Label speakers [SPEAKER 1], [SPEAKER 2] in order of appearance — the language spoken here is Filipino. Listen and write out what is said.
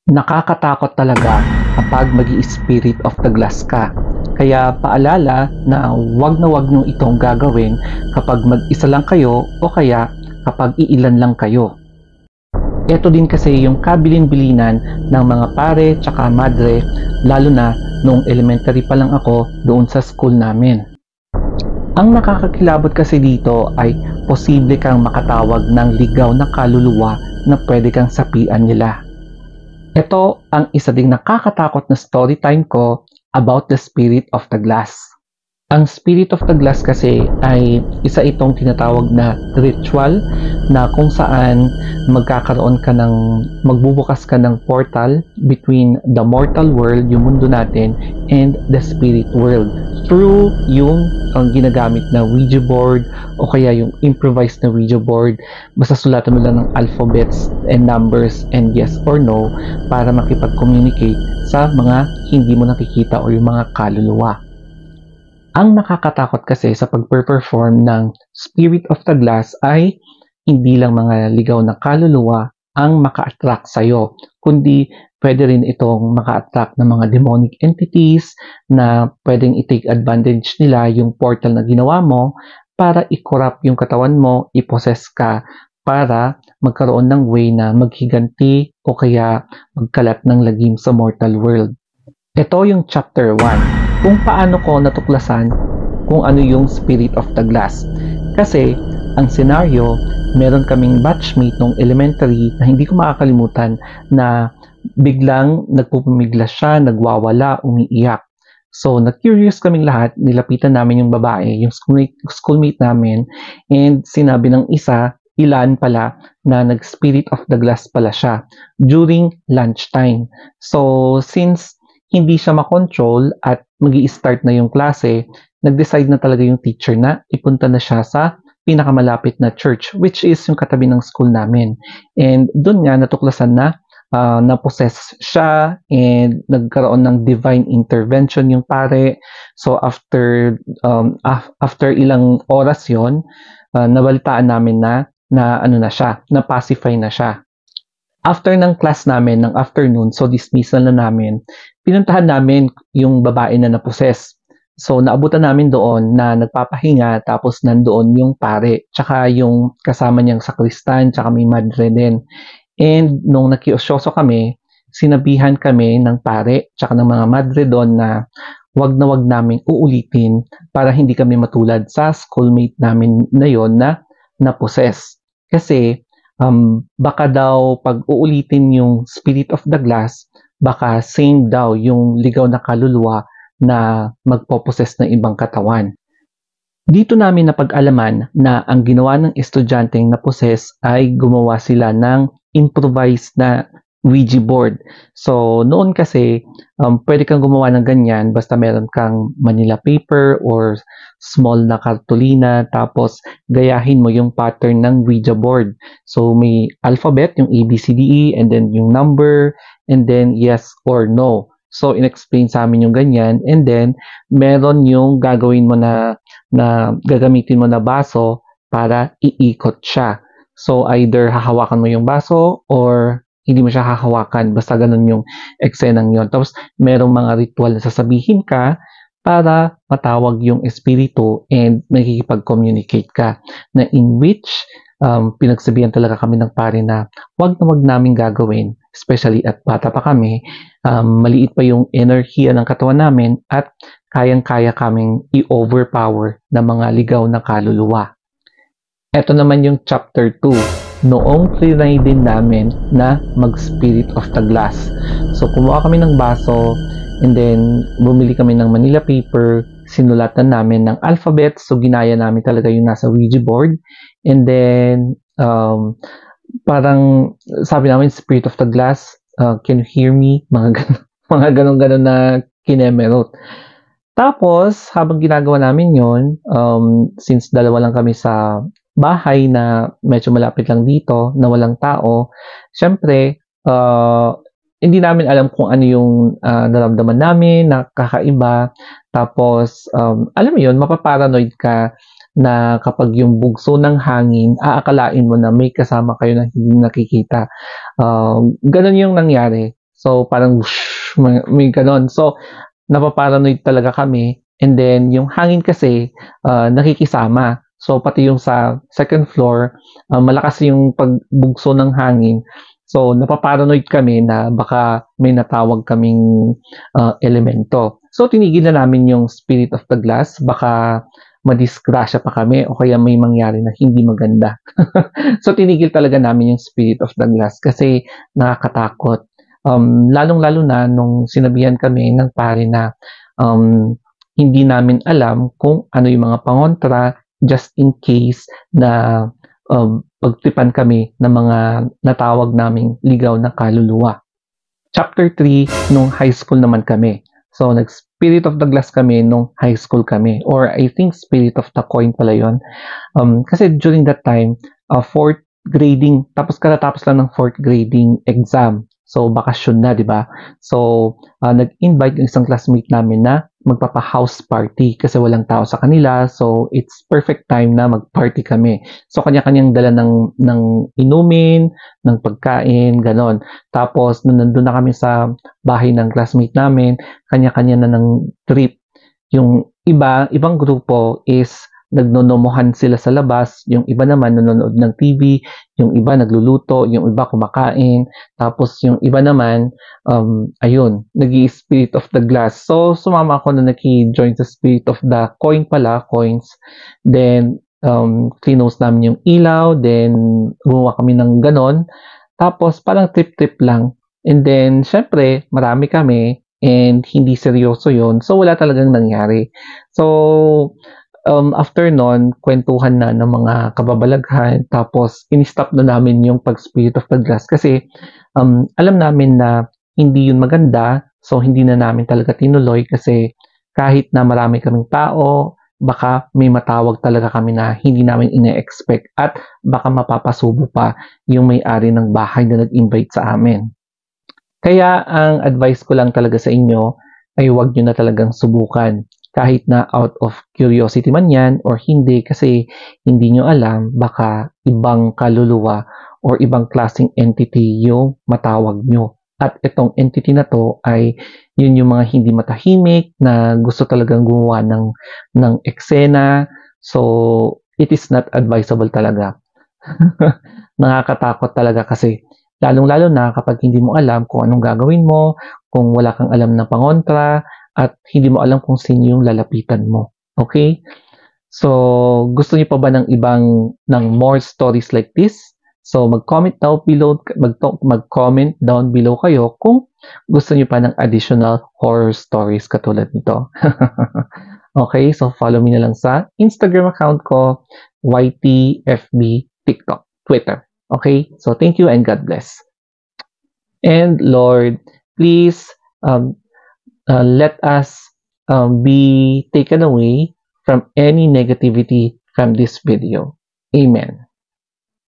[SPEAKER 1] Nakakatakot talaga kapag magi-spirit of the glass ka. Kaya paalala na wag niyong itong gagawin kapag mag-isa lang kayo o kaya kapag iilan lang kayo. Ito din kasi yung kabilin-bilinan ng mga pare tsaka madre, lalo na nung elementary pa lang ako doon sa school namin. Ang nakakakilabot kasi dito ay posible kang makatawag ng ligaw na kaluluwa na pwede kang sapian nila. Ito ang isa ding nakakatakot na story time ko about the spirit of the glass. Ang spirit of the glass kasi ay isa itong tinatawag na ritual na kung saan magbubukas ka ng portal between the mortal world, yung mundo natin, and the spirit world through yung ginagamit na Ouija board o kaya yung improvised na Ouija board. Basta sulatan mo lang ng alphabets and numbers and yes or no para makipag-communicate sa mga hindi mo nakikita o yung mga kaluluwa. Ang nakakatakot kasi sa pag-perform ng Spirit of the Glass ay hindi lang mga ligaw na kaluluwa ang maka-attract sa'yo, kundi pwede rin itong maka-attract ng mga demonic entities na pwedeng i-take advantage nila yung portal na ginawa mo para i-corrupt yung katawan mo, i-possess ka para magkaroon ng way na maghiganti o kaya magkalat ng lagim sa mortal world. Ito yung chapter 1. Kung paano ko natuklasan kung ano yung Spirit of the Glass. Kasi, ang senaryo, meron kaming batchmate nung elementary na hindi ko makakalimutan na biglang nagpupumiglas siya, nagwawala, umiiyak. So, na-curious kaming lahat, nilapitan namin yung babae, yung schoolmate namin, and sinabi ng isa, ilan pala, na nag-Spirit of the Glass pala siya during lunchtime. So, since hindi siya makontrol at magi-start na yung klase, nag-decide na talaga yung teacher na ipunta na siya sa pinakamalapit na church, which is yung katabi ng school namin. And doon nga natuklasan na na-possess siya and nagkaroon ng divine intervention yung pare. So after ilang oras yon, nabalitaan namin na ano na siya, na pacify na siya. After ng class namin, ng afternoon, so dismissal na namin, pinuntahan namin yung babae na na-possess. So, naabutan namin doon na nagpapahinga, tapos nandoon yung pare, tsaka yung kasama niyang sakristan, tsaka may madre din. And nung nakiusyoso kami, sinabihan kami ng pare, tsaka ng mga madre doon na wag naming uulitin para hindi kami matulad sa schoolmate namin na yon na na-possess. Kasi, baka daw pag uulitin yung Spirit of the Glass, baka same daw yung ligaw na kaluluwa na magpo-possess ng ibang katawan. Dito namin napag-alaman na ang ginawa ng estudyanteng na-possess ay gumawa sila ng improvised na Ouija board. So, noon kasi, pwede kang gumawa ng ganyan basta meron kang Manila paper or small na kartolina, tapos gayahin mo yung pattern ng Ouija board. So, may alphabet, yung A, B, C, D, E, and then yung number, and then yes or no. So, in-explain sa amin yung ganyan, and then meron yung gagawin mo na gagamitin mo na baso para iikot siya. So, either hahawakan mo yung baso or hindi mo siya hahawakan. Basta ganun yung eksenang yon. Tapos, merong mga ritual na sasabihin ka para matawag yung espiritu and makikipag-communicate ka. Na in which, pinagsabihan talaga kami ng pare na wag namin gagawin, especially at bata pa kami. Maliit pa yung enerhiya ng katawan namin at kayang-kaya kaming i-overpower ng mga ligaw na kaluluwa. Ito naman yung chapter 2. Noong trinay din namin na mag-Spirit of the Glass. So, kumuha kami ng baso and then bumili kami ng Manila paper, sinulatan namin ng alphabet, so ginaya namin talaga yung nasa Ouija board. And then, parang sabi namin, Spirit of the Glass, can you hear me? Mga ganon-ganon na kinemerot. Tapos, habang ginagawa namin yon, since dalawa lang kami sa bahay na medyo malapit lang dito, na walang tao, syempre, hindi namin alam kung ano yung naramdaman namin, nakakaiba. Tapos, alam mo yun, mapaparanoid ka na kapag yung bugso ng hangin, aakalain mo na may kasama kayo na hindi nakikita. Ganon yung nangyari. So, parang whoosh, may ganon. So, napaparanoid talaga kami. And then, yung hangin kasi, nakikisama. So, pati yung sa second floor, malakas yung pagbugso ng hangin. So, napaparanoid kami na baka may natawag kaming elemento. So, tinigil na namin yung Spirit of the Glass. Baka madisgrasya pa kami o kaya may mangyari na hindi maganda. So, tinigil talaga namin yung Spirit of the Glass kasi nakakatakot. Lalong-lalo na nung sinabihan kami ng pare na hindi namin alam kung ano yung mga pangontra just in case na pagtipan kami ng mga natawag naming ligaw na kaluluwa. Chapter 3, nung high school naman kami. So, nag-Spirit of the Glass kami nung high school kami. Or I think Spirit of the Coin pala yun. Kasi during that time, fourth grading, tapos katatapos lang ng fourth grading exam. So, bakasyon na, di ba? So, nag-invite yung isang classmate namin na magpapa-house party kasi walang tao sa kanila. So, it's perfect time na mag-party kami. So, kanya-kanyang dala ng inumin, ng pagkain, ganon. Tapos, nung nandun na kami sa bahay ng classmate namin, kanya-kanya na ng trip. Yung ibang grupo is nagnonomohan sila sa labas, yung iba naman nanonood ng TV, yung iba nagluluto, yung iba kumakain, tapos yung iba naman, ayun, nag-i-Spirit of the Glass. So, sumama ako na naki-join sa Spirit of the Coin pala, coins. Then, cleanose namin yung ilaw, then gumawa kami ng ganon. Tapos, parang trip-trip lang. And then, syempre, marami kami, and hindi seryoso yon. So, wala talagang nangyari. So, after nun, kwentuhan na ng mga kababalaghan, tapos in-stop na namin yung pag-Spirit of the Glass kasi alam namin na hindi yun maganda, so hindi na namin talaga tinuloy kasi kahit na marami kaming tao, baka may matawag talaga kami na hindi namin ine-expect at baka mapapasubo pa yung may-ari ng bahay na nag-invite sa amin. Kaya ang advice ko lang talaga sa inyo ay huwag nyo na talagang subukan kahit na out of curiosity man yan or hindi kasi hindi nyo alam baka ibang kaluluwa or ibang klaseng entity yung matawag nyo. At itong entity na to ay yun yung mga hindi matahimik na gusto talagang gumawa ng eksena. So, it is not advisable talaga. Nakakatakot talaga kasi lalong-lalo na kapag hindi mo alam kung anong gagawin mo, kung wala kang alam na pangontra, at hindi mo alam kung sino yung lalapitan mo. Okay? So, gusto niyo pa ba ng more stories like this? So, mag-comment down below, mag-comment down below kayo kung gusto niyo pa ng additional horror stories katulad nito. Okay, so follow me na lang sa Instagram account ko, YTFB, TikTok, Twitter. Okay, so thank you and God bless. And Lord, please let us be taken away from any negativity from this video. Amen.